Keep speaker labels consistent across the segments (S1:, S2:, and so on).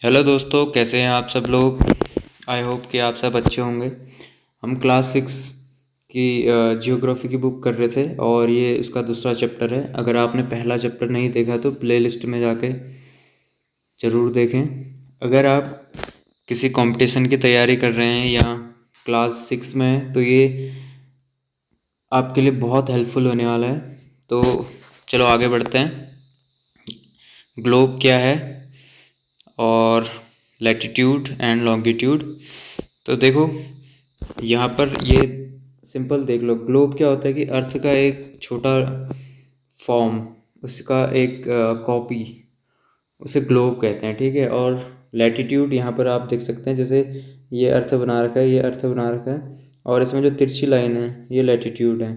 S1: Hello दोस्तों, कैसे हैं आप सब लोग। आई होप कि आप सब अच्छे होंगे। हम क्लास 6 की जियोग्राफी की बुक कर रहे थे और ये इसका दूसरा चैप्टर है। अगर आपने पहला चैप्टर नहीं देखा तो प्लेलिस्ट में जाके ज़रूर देखें। अगर आप किसी कंपटीशन की तैयारी कर रहे हैं या क्लास 6 में हैं तो ये आपके लिए बहुत हेल्पफुल होने वाला है। तो चलो आगे बढ़ते हैं। ग्लोब क्या है और लैटिट्यूड एंड लॉन्गिट्यूड। तो देखो यहाँ पर ये सिंपल देख लो, ग्लोब क्या होता है कि अर्थ का एक छोटा फॉर्म, उसका एक कॉपी, उसे ग्लोब कहते हैं, ठीक है। और लैटिट्यूड यहाँ पर आप देख सकते हैं, जैसे ये अर्थ बना रखा है, ये अर्थ बना रखा है और इसमें जो तिरछी लाइन है ये लैटिट्यूड है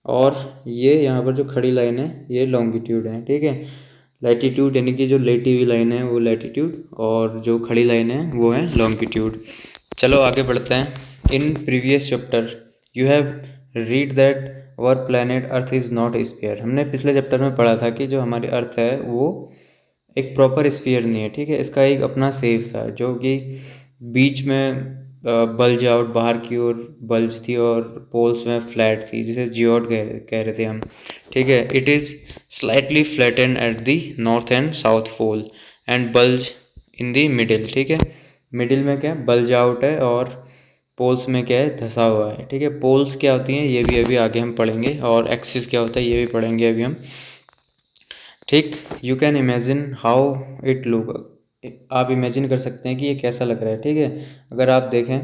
S1: और ये यहाँ पर जो खड़ी लाइन है ये लॉन्गिट्यूड है, ठीक है। लैटिट्यूड यानी कि जो लेटी हुई लाइन है वो लैटिट्यूड और जो खड़ी लाइन है वो है लॉन्गिट्यूड। चलो आगे बढ़ते हैं। In previous chapter you have read that our planet earth is not a sphere. हमने पिछले चैप्टर में पढ़ा था कि जो हमारी अर्थ है वो एक प्रॉपर स्फीयर नहीं है, ठीक है। इसका एक अपना शेप था जो कि बीच में बल्ज आउट, बाहर की ओर बल्ज थी और पोल्स में फ्लैट थी, जिसे जियोड कह रहे थे हम, ठीक है। It is slightly flattened at the north and south pole and bulge in the middle, ठीक है। मिडिल में क्या बल्ज आउट है और पोल्स में क्या है धंसा हुआ है, ठीक है। पोल्स क्या होती हैं ये भी अभी आगे हम पढ़ेंगे और एक्सिस क्या होता है ये भी पढ़ेंगे अभी हम, ठीक। You can imagine how it look. आप इमेजिन कर सकते हैं कि ये कैसा लग रहा है, ठीक है। अगर आप देखें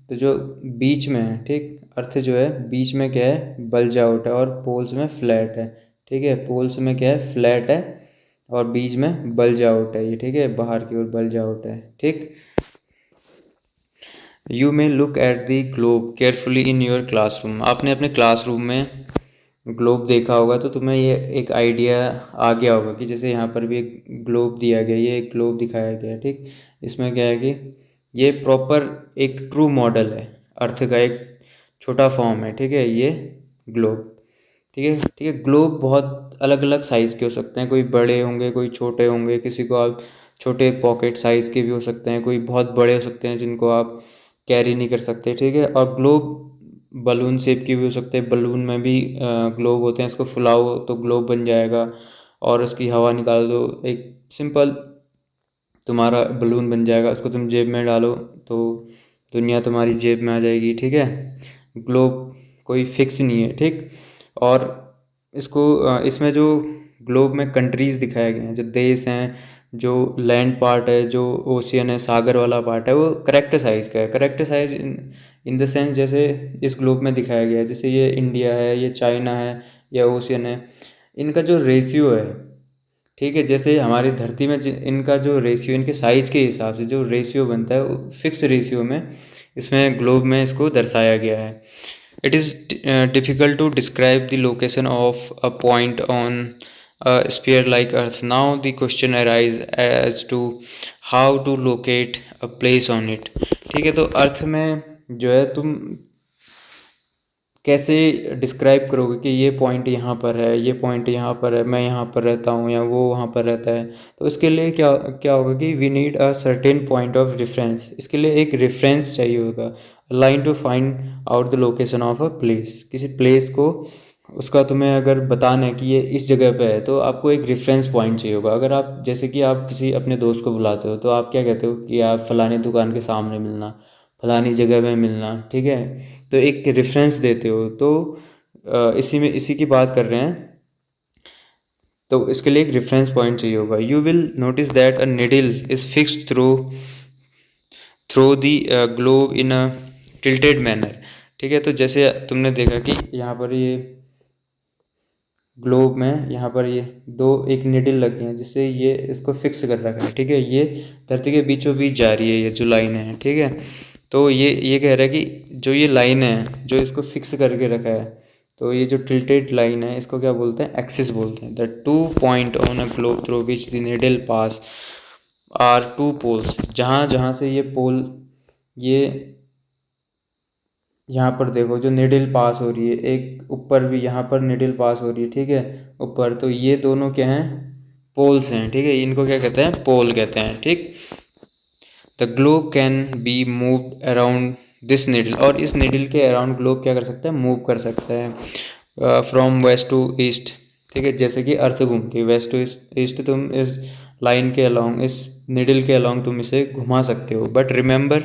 S1: तो जो बीच में है, ठीक, अर्थ जो है बीच में क्या है बल्ज आउट है और पोल्स में फ्लैट है, ठीक है। पोल्स में क्या है फ्लैट है और बीच में बल्ज आउट है ये, ठीक है, बाहर की ओर बल्ज आउट है, ठीक। You may look at the globe carefully in your classroom. आपने अपने क्लासरूम में ग्लोब देखा होगा तो तुम्हें ये एक आइडिया आ गया होगा कि जैसे यहाँ पर भी एक ग्लोब दिया गया, ये एक ग्लोब दिखाया गया है, ठीक। इसमें क्या है कि ये प्रॉपर एक ट्रू मॉडल है, अर्थ का एक छोटा फॉर्म है, ठीक है, ये ग्लोब, ठीक है, ठीक है। ग्लोब बहुत अलग अलग साइज़ के हो सकते हैं, कोई बड़े होंगे कोई छोटे होंगे, किसी को आप छोटे पॉकेट साइज़ के भी हो सकते हैं, कोई बहुत बड़े हो सकते हैं जिनको आप कैरी नहीं कर सकते, ठीक है। और ग्लोब बलून शेप की भी हो सकते हैं, बलून में भी ग्लोब होते हैं, इसको फुलाओ तो ग्लोब बन जाएगा और उसकी हवा निकाल दो, एक सिंपल तुम्हारा बलून बन जाएगा। उसको तुम जेब में डालो तो दुनिया तुम्हारी जेब में आ जाएगी, ठीक है। ग्लोब कोई फिक्स नहीं है, ठीक। और इसमें जो ग्लोब में कंट्रीज़ दिखाए गए हैं, जो देश हैं, जो लैंड पार्ट है, जो ओशियन है, सागर वाला पार्ट है, वो करेक्ट साइज़ का है। Correct size in the sense जैसे इस ग्लोब में दिखाया गया है, जैसे ये इंडिया है, ये चाइना है या ओशियन है, इनका जो रेशियो है, ठीक है, जैसे हमारी धरती में इनका जो रेशियो, इनके साइज के हिसाब से जो रेशियो बनता है फिक्स रेशियो में इसमें ग्लोब में इसको दर्शाया गया है। It is difficult to describe the location of a point on a sphere like earth. Now the question arise as to how to locate a place on it, ठीक है। तो अर्थ में जो है तुम कैसे डिस्क्राइब करोगे कि ये पॉइंट यहाँ पर है, ये पॉइंट यहाँ पर है, मैं यहाँ पर रहता हूँ या वो वहाँ पर रहता है। तो इसके लिए क्या क्या होगा कि we need a certain point of reference. इसके लिए एक रेफरेंस चाहिए होगा, line to find out the location of a place. किसी प्लेस को उसका तुम्हें अगर बताना है कि ये इस जगह पे है तो आपको एक रेफरेंस पॉइंट चाहिए होगा। अगर आप जैसे कि आप किसी अपने दोस्त को बुलाते हो तो आप क्या कहते हो कि आप फलानी दुकान के सामने मिलना, फलानी जगह में मिलना, ठीक है। तो एक रेफरेंस देते हो। तो इसी की बात कर रहे हैं, तो इसके लिए एक रेफरेंस पॉइंट चाहिए होगा। You will notice that a needle is fixed through the globe in a tilted manner, ठीक है। तो जैसे तुमने देखा कि यहाँ पर ये ग्लोब में यहाँ पर ये दो एक निडल लगी हैं जिससे ये इसको फिक्स कर रखा है, ठीक है। ये धरती के बीचों बीच जा रही है ये जो लाइन है, ठीक है। तो ये कह रहा है कि जो ये लाइन है जो इसको फिक्स करके रखा है, तो ये जो टिल्टेड लाइन है इसको क्या बोलते हैं, एक्सिस बोलते हैं। The two point on a globe through which the needle pass are two poles. जहाँ जहाँ से ये पोल, ये यहाँ पर देखो जो निडल पास हो रही है, एक ऊपर भी यहाँ पर निडल पास हो रही है, ठीक है, ऊपर। तो ये दोनों क्या हैं, पोल्स हैं, ठीक है। इनको क्या कहते हैं, पोल कहते हैं, ठीक। The globe can be moved around this needle, और इस निडल के अराउंड ग्लोब क्या कर सकता है, मूव कर सकता है फ्रॉम वेस्ट टू ईस्ट, ठीक है। जैसे कि अर्थ घूमती है वेस्ट टू ईस्ट, तुम इस लाइन के अलोंग, इस निडल के अलोंग तुम इसे घुमा सकते हो। But remember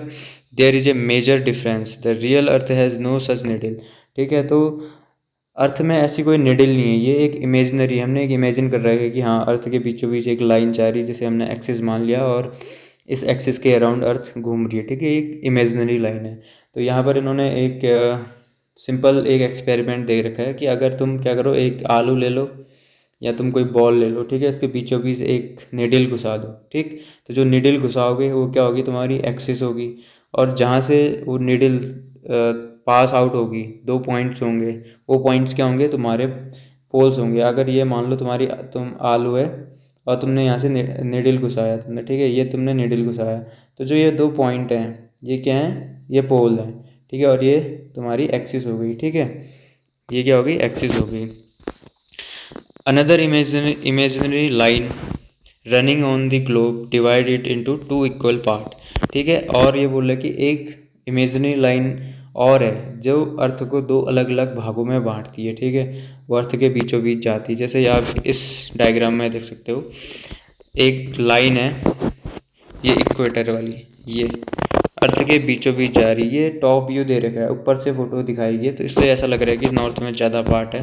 S1: there is a major difference, the real earth has no such needle, ठीक है। तो अर्थ में ऐसी कोई निडल नहीं है, ये एक इमेजिनरी, हमने एक इमेजिन कर रहा है कि हाँ अर्थ के बीचों बीच एक लाइन जा रही है जिसे हमने एक्सिस मान लिया, और इस एक्सिस के अराउंड अर्थ घूम रही है, ठीक है। एक इमेजिनरी लाइन है। तो यहाँ पर इन्होंने एक सिंपल एक एक्सपेरिमेंट दे रखा है कि अगर तुम क्या करो, एक आलू ले लो या तुम कोई बॉल ले लो, ठीक है, इसके बीचों बीच एक निडल घुसा दो, ठीक। तो जो निडल घुसाओगे वो क्या होगी, तुम्हारी एक्सिस होगी, और जहाँ से वो निडल पास आउट होगी, 2 पॉइंट्स होंगे, वो पॉइंट्स क्या होंगे, तुम्हारे पोल्स होंगे। अगर ये मान लो तुम आलू है और तुमने यहाँ से निडल घुसाया तुमने, ठीक है, ये तुमने निडल घुसाया, तो जो ये 2 पॉइंट हैं ये क्या हैं, ये पोल हैं, ठीक है, और ये तुम्हारी एक्सिस हो गई, ठीक है, ये क्या हो गई, एक्सिस हो गई। Another imaginary line running on the globe divide it into 2 equal part, ठीक है। और ये बोल रहा है कि एक इमेजिनरी लाइन और है जो अर्थ को 2 अलग अलग भागों में बांटती है, ठीक है, वो अर्थ के बीचों बीच जाती है। जैसे आप इस डायग्राम में देख सकते हो, एक लाइन है ये इक्वेटर वाली, ये अर्थ के बीचों बीच जा रही है, टॉप व्यू दे रखा है, ऊपर से फोटो दिखाई गई है, तो इसलिए ऐसा लग रहा है कि नॉर्थ में ज़्यादा पार्ट है,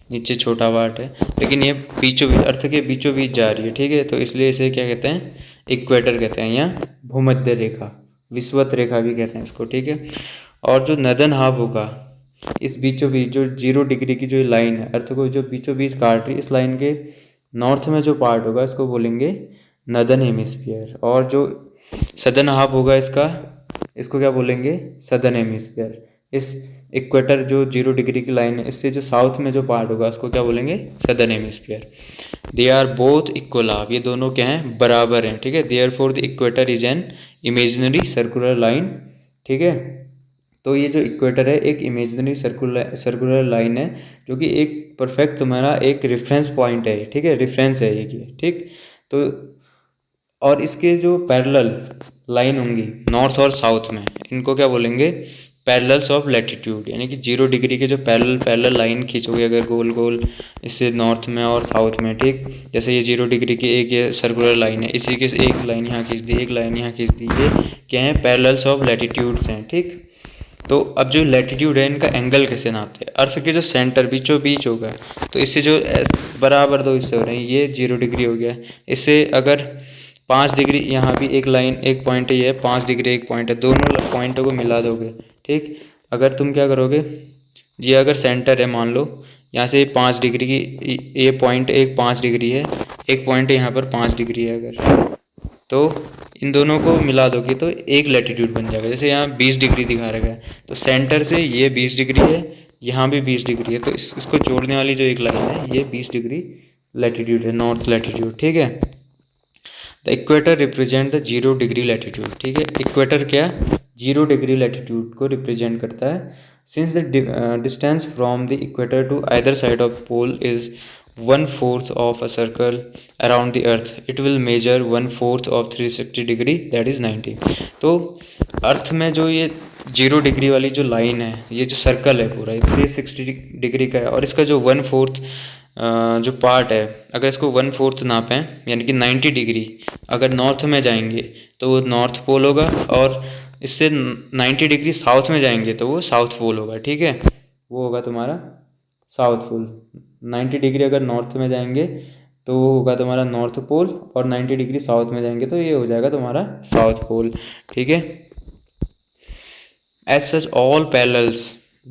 S1: नीचे छोटा पार्ट है, लेकिन ये बीचों बीच, अर्थ के बीचों बीच जा रही है, ठीक है। तो इसलिए इसे क्या कहते हैं, इक्वेटर कहते हैं, या भूमध्य रेखा, विषुवत रेखा भी कहते हैं इसको, ठीक है। और जो नदन हाफ होगा, इस बीचों बीच जो 0 डिग्री की जो लाइन है, अर्थ को जो बीचों बीच काट रही है, इस लाइन के नॉर्थ में जो पार्ट होगा इसको बोलेंगे नदन हेमिस्फीयर, और जो सदर्न हाफ होगा इसको क्या बोलेंगे, सदर्न हेमिस्फीयर। इस इक्वेटर जो 0 डिग्री की लाइन है, इससे जो साउथ में जो पार्ट होगा उसको क्या बोलेंगे, southern hemisphere. They are both equal half, ये दोनों क्या हैं, बराबर हैं, ठीक है। Therefore the equator is an imaginary circular line, ठीक है। तो ये जो इक्वेटर है एक इमेजिनरी सर्कुलर लाइन है, जो कि एक परफेक्ट तुम्हारा एक रेफरेंस पॉइंट है, ठीक है, रेफरेंस है ये, ठीक। तो और इसके जो पैरेलल लाइन होंगी नॉर्थ और साउथ में, इनको क्या बोलेंगे, पैरेलल्स ऑफ लैटिट्यूड, यानी कि 0 डिग्री के जो पैरेलल लाइन खींचोगे अगर गोल गोल इससे नॉर्थ में और साउथ में, ठीक। जैसे ये 0 डिग्री की एक ये सर्कुलर लाइन है, इसी के एक लाइन यहाँ खींच दी, एक लाइन यहाँ खींच दी, ये क्या है, पैरेलल्स ऑफ लैटिट्यूड्स हैं, ठीक। तो अब जो लैटिट्यूड है इनका एंगल कैसे नापते हैं, अर्थ के जो सेंटर बीचों बीच होगा, तो इससे जो बराबर 2 हिस्से हो रहे हैं, ये 0 डिग्री हो गया, इससे अगर 5 डिग्री यहाँ भी एक लाइन, एक पॉइंट है, ये 5 डिग्री एक पॉइंट है, दोनों पॉइंटों को मिला दोगे, ठीक। अगर तुम क्या करोगे, ये अगर सेंटर है, मान लो यहाँ से 5 डिग्री की ये पॉइंट एक 5 डिग्री है, एक पॉइंट यहाँ पर 5 डिग्री है, अगर तो इन दोनों को मिला दोगे तो एक लैटिट्यूड बन जाएगा। जैसे यहाँ 20 डिग्री दिखा रखा है, तो सेंटर से ये 20 डिग्री है, यहाँ भी 20 डिग्री है, तो इसको जोड़ने वाली जो एक लाइन है ये 20 डिग्री लैटिट्यूड है, नॉर्थ लैटिट्यूड, ठीक है। The equator represent the 0 degree latitude, ठीक है। इक्वेटर क्या, 0 डिग्री लैटिट्यूड को रिप्रेजेंट करता है। Since the distance from the equator to either side of pole is 1/4 of a circle around the earth, it will measure 1/4 of 360 degree, that is 90। तो अर्थ में जो ये 0 डिग्री वाली जो लाइन है, ये जो सर्कल है पूरा, ये 360 डिग्री का है, और इसका जो 1/4 जो पार्ट है, अगर इसको 1/4 नापें, यानी कि 90 डिग्री अगर नॉर्थ में जाएंगे तो वो नॉर्थ पोल होगा, और इससे 90 डिग्री साउथ में जाएंगे तो वो साउथ पोल होगा, ठीक है, वो होगा तुम्हारा साउथ पोल। 90 डिग्री अगर नॉर्थ में जाएंगे तो वो होगा तुम्हारा नॉर्थ पोल, और 90 डिग्री साउथ में जाएंगे तो ये हो जाएगा तुम्हारा साउथ पोल, ठीक है। As such all parallels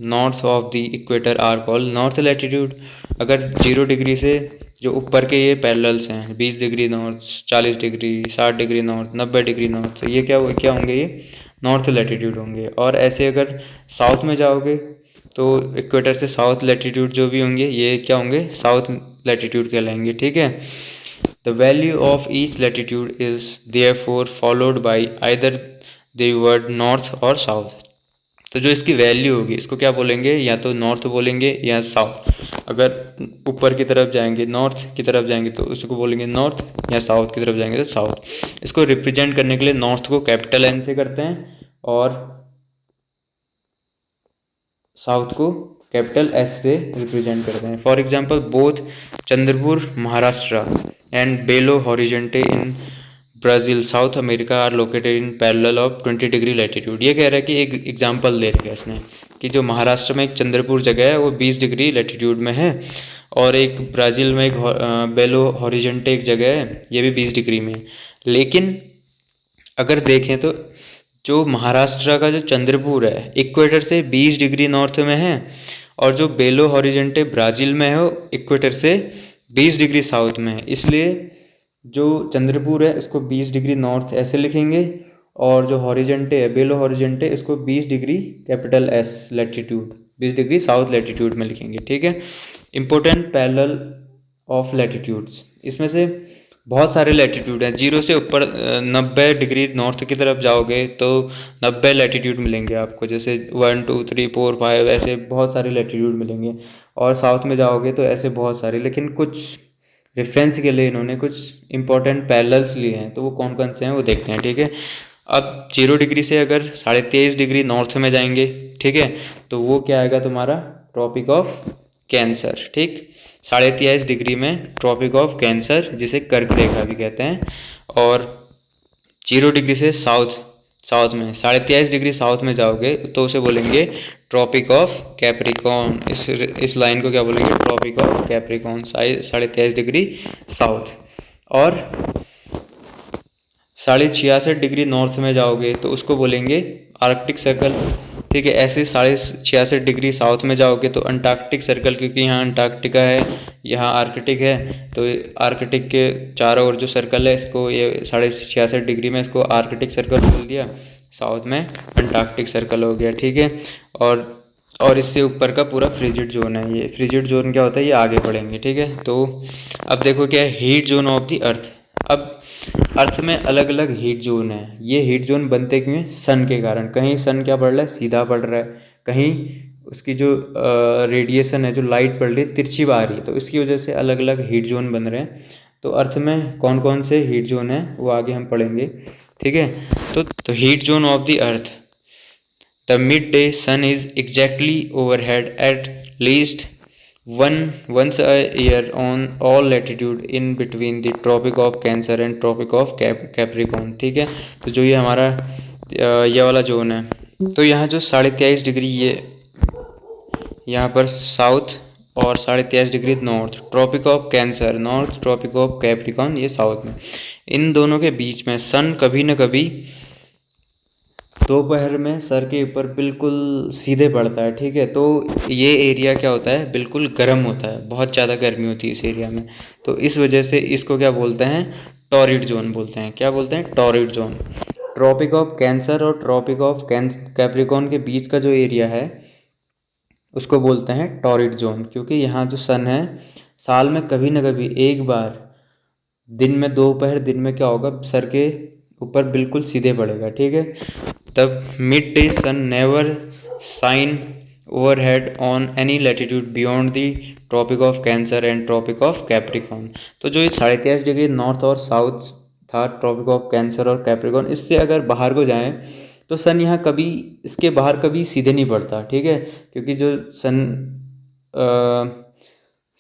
S1: north of the equator are called north latitude. अगर 0 डिग्री से जो ऊपर के ये पैरेलल्स हैं, 20 degree north, 40 degree, 60 degree north, 90 degree north, तो ये क्या होंगे, ये नॉर्थ लैटिट्यूड होंगे। और ऐसे अगर साउथ में जाओगे तो इक्वेटर से साउथ लैटिट्यूड जो भी होंगे ये क्या होंगे, साउथ लैटिट्यूड कहलाएंगे, ठीक है। The value of each latitude is therefore followed by either the word north और साउथ। तो जो इसकी वैल्यू होगी इसको क्या बोलेंगे, या तो नॉर्थ बोलेंगे या साउथ। अगर ऊपर की तरफ जाएंगे, नॉर्थ की तरफ जाएंगे तो उसको बोलेंगे नॉर्थ, या साउथ की तरफ जाएंगे तो साउथ। इसको रिप्रेजेंट करने के लिए नॉर्थ को कैपिटल एन से करते हैं और साउथ को कैपिटल एस से रिप्रेजेंट करते हैं। For example both Chandrapur Maharashtra and Belo Horizonte in Brazil South America are located in parallel of 20 degree latitude. ये कह रहा है कि एक एग्जांपल दे रखा है इसने कि जो महाराष्ट्र में एक चंद्रपुर जगह है वो 20 डिग्री लैटिट्यूड में है, और एक ब्राज़ील में एक बेलो हॉरिजेंटे एक जगह है, ये भी 20 डिग्री में है। लेकिन अगर देखें तो जो महाराष्ट्र का जो चंद्रपुर है इक्वेटर से 20 डिग्री नॉर्थ में है, और जो बेलो हॉरिजेंटे ब्राज़ील में है वो इक्वेटर से 20 डिग्री साउथ में है। इसलिए जो चंद्रपुर है इसको 20 डिग्री नॉर्थ ऐसे लिखेंगे, और जो हॉरिजेंटे है बेलो हॉरिजेंटे इसको 20 degree capital S latitude 20 degree south latitude में लिखेंगे। ठीक है। इंपॉर्टेंट पैरेलल ऑफ लैटिट्यूड्स, इसमें से बहुत सारे लैटिट्यूड हैं। 0 से ऊपर 90 डिग्री नॉर्थ की तरफ जाओगे तो 90 लैटिट्यूड मिलेंगे आपको, जैसे 1 2 3 4 5 ऐसे बहुत सारे लैटिट्यूड मिलेंगे। और साउथ में जाओगे तो ऐसे बहुत सारे, लेकिन कुछ रेफरेंस के लिए इन्होंने कुछ इंपॉर्टेंट पैरेलल्स लिए हैं, तो वो कौन कौन से हैं वो देखते हैं। ठीक है। अब 0 डिग्री से अगर 23.5 डिग्री नॉर्थ में जाएंगे, ठीक है, तो वो क्या आएगा तुम्हारा ट्रॉपिक ऑफ कैंसर। ठीक, 23.5 डिग्री में ट्रॉपिक ऑफ कैंसर, जिसे कर्क रेखा भी कहते हैं। और 0 डिग्री से साउथ में 23.5 डिग्री साउथ में जाओगे तो उसे बोलेंगे ट्रॉपिक ऑफ कैप्रिकॉर्न। इस लाइन को क्या बोलेंगे, tropic of Capricorn 23.5 degree south. और 66.5 डिग्री नॉर्थ में जाओगे तो उसको बोलेंगे आर्कटिक सर्कल। ठीक है। ऐसे 66.5 डिग्री साउथ में जाओगे तो अंटार्कटिक सर्कल, क्योंकि यहाँ अंटार्कटिका है, यहाँ आर्कटिक है, तो आर्कटिक के चारों ओर जो सर्कल है इसको ये 66.5 डिग्री में इसको आर्कटिक सर्कल बोल दिया, साउथ में अंटार्कटिक सर्कल हो गया। ठीक है। और इससे ऊपर का पूरा फ्रिजिड जोन है। ये फ्रिजिड जोन क्या होता है ये आगे पढ़ेंगे। ठीक है। तो अब देखो क्या है, हीट जोन ऑफ द अर्थ। अब अर्थ में अलग अलग हीट जोन है। ये हीट जोन बनते क्यों हैं, सन के कारण। कहीं सन क्या पड़ रहा है, सीधा पड़ रहा है, कहीं उसकी जो रेडिएशन है, जो लाइट पड़ रही है, तिरछी आ रही है, तो इसकी वजह से अलग अलग हीट जोन बन रहे हैं। तो अर्थ में कौन कौन से हीट जोन है वो आगे हम पढ़ेंगे। ठीक है। तो heat zone of the earth, the midday sun is exactly overhead at least once a year on all latitude in between the tropic of cancer and tropic of capricorn। ठीक है। तो जो ये हमारा ये वाला जोन है, तो यहाँ जो 23.5 डिग्री ये यहाँ पर साउथ और 23.5 degree north, tropic of Cancer north, tropic of Capricorn ये साउथ में, इन दोनों के बीच में सन कभी न कभी दोपहर में सर के ऊपर बिल्कुल सीधे पड़ता है। ठीक है। तो ये एरिया क्या होता है, बिल्कुल गर्म होता है, बहुत ज़्यादा गर्मी होती है इस एरिया में। तो इस वजह से इसको क्या बोलते हैं, टॉरिड जोन बोलते हैं। क्या बोलते हैं, torrid zone. Tropic of Cancer और ट्रॉपिक ऑफ कैप्रिकॉर्न के बीच का जो एरिया है उसको बोलते हैं टॉरिड जोन, क्योंकि यहाँ जो सन है साल में कभी ना कभी एक बार दिन में, दोपहर दिन में क्या होगा, सर के ऊपर बिल्कुल सीधे पड़ेगा। ठीक है। तब midday sun never shine overhead on any latitude beyond the tropic of Cancer and tropic of Capricorn. तो जो ये 23.5 डिग्री नॉर्थ और साउथ था, ट्रॉपिक ऑफ कैंसर और कैप्रिकॉर्न, इससे अगर बाहर को जाएं तो सन यहाँ कभी, इसके बाहर कभी सीधे नहीं पड़ता। ठीक है। क्योंकि जो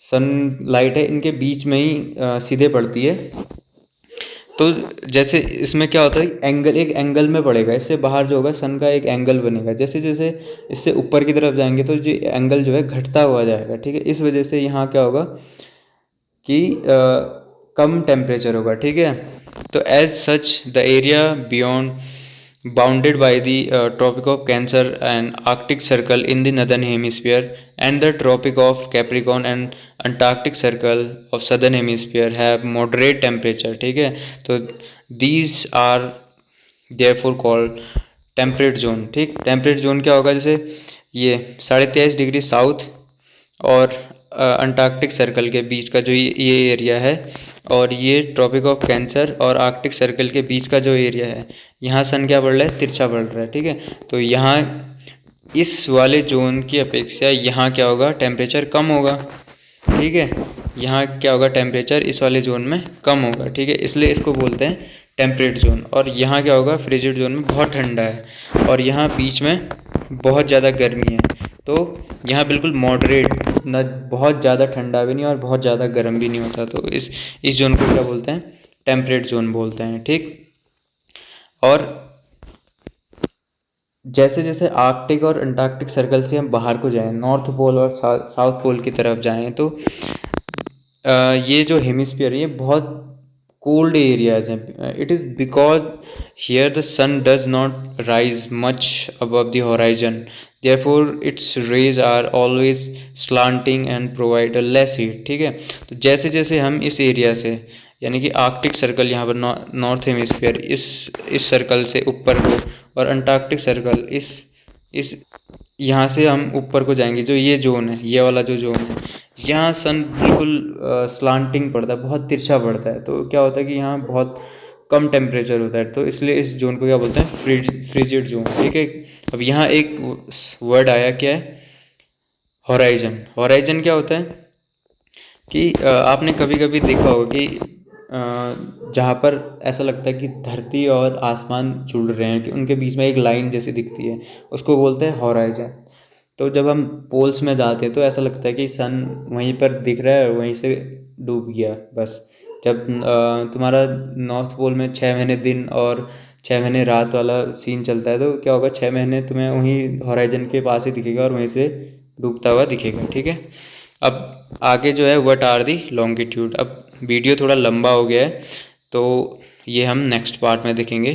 S1: सन लाइट है इनके बीच में ही सीधे पड़ती है। तो जैसे इसमें क्या होता है, एंगल, एक एंगल में पड़ेगा, इससे बाहर जो होगा सन का एक एंगल बनेगा। जैसे जैसे इससे ऊपर की तरफ जाएंगे तो जो एंगल जो है घटता हुआ जाएगा। ठीक है। इस वजह से यहाँ क्या होगा कि कम टेम्परेचर होगा। ठीक है। तो as such the area beyond bounded by the tropic of cancer and arctic circle in the northern hemisphere and the tropic of capricorn and antarctic circle of southern hemisphere have moderate temperature। ठीक है। तो these are therefore called temperate zone। ठीक, temperate zone क्या होगा, जैसे ये 23.5 degree south और Antarctic circle के बीच का जो ये एरिया है, और ये ट्रॉपिक ऑफ कैंसर और आर्कटिक सर्कल के बीच का जो एरिया है, यहाँ सन क्या पड़ रहा है, तिरछा पड़ रहा है। ठीक है। तो यहाँ इस वाले जोन की अपेक्षा यहाँ क्या होगा, टेम्परेचर कम होगा। ठीक है, यहाँ क्या होगा, टेम्परेचर इस वाले जोन में कम होगा। ठीक है, इसलिए इसको बोलते हैं टेम्परेट जोन। और यहाँ क्या होगा, फ्रिजिड जोन में बहुत ठंडा है और यहाँ बीच में बहुत ज़्यादा गर्मी है। तो यहाँ बिल्कुल मॉडरेट, ना बहुत ज़्यादा ठंडा भी नहीं और बहुत ज़्यादा गर्म भी नहीं होता। तो इस जोन को क्या बोलते हैं, टेम्परेट जोन बोलते हैं। ठीक, और जैसे जैसे आर्कटिक और अंटार्कटिक सर्कल से हम बाहर को जाएं, नॉर्थ पोल और साउथ पोल की तरफ जाएं, तो ये जो हेमिस्फीयर है ये बहुत कोल्ड एरियाज हैं। It is because here the sun does not rise much above the horizon, therefore its rays are always slanting and provide a less heat. ठीक है, तो जैसे जैसे हम इस एरिया से, यानी कि आर्कटिक सर्कल यहाँ पर नॉर्थ हेमिस्फीयर इस सर्कल से ऊपर को, और अंटार्कटिक सर्कल इस यहाँ से हम ऊपर को जाएंगे, जो ये जोन है, ये वाला जो जोन है, यहाँ सन बिल्कुल स्लांटिंग पड़ता है, बहुत तिरछा पड़ता है। तो क्या होता है कि यहाँ बहुत कम टेम्परेचर होता है, तो इसलिए इस जोन को क्या बोलते हैं, फ्रिजिड जोन। ठीक है, अब यहाँ एक वर्ड आया, क्या है, हॉराइजन। हॉराइजन क्या होता है कि आपने कभी कभी देखा होगा कि जहाँ पर ऐसा लगता है कि धरती और आसमान जुड़ रहे हैं, कि उनके बीच में एक लाइन जैसी दिखती है, उसको बोलते हैं हॉराइजन। तो जब हम पोल्स में जाते हैं तो ऐसा लगता है कि सन वहीं पर दिख रहा है, वहीं से डूब गया बस। जब तुम्हारा नॉर्थ पोल में 6 महीने दिन और 6 महीने रात वाला सीन चलता है, तो क्या होगा, 6 महीने तुम्हें वहीं हॉराइजन के पास ही दिखेगा और वहीं से डूबता हुआ दिखेगा। ठीक है, अब आगे जो है, व्हाट आर दी लॉन्गिट्यूड। अब वीडियो थोड़ा लंबा हो गया है, तो ये हम नेक्स्ट पार्ट में देखेंगे।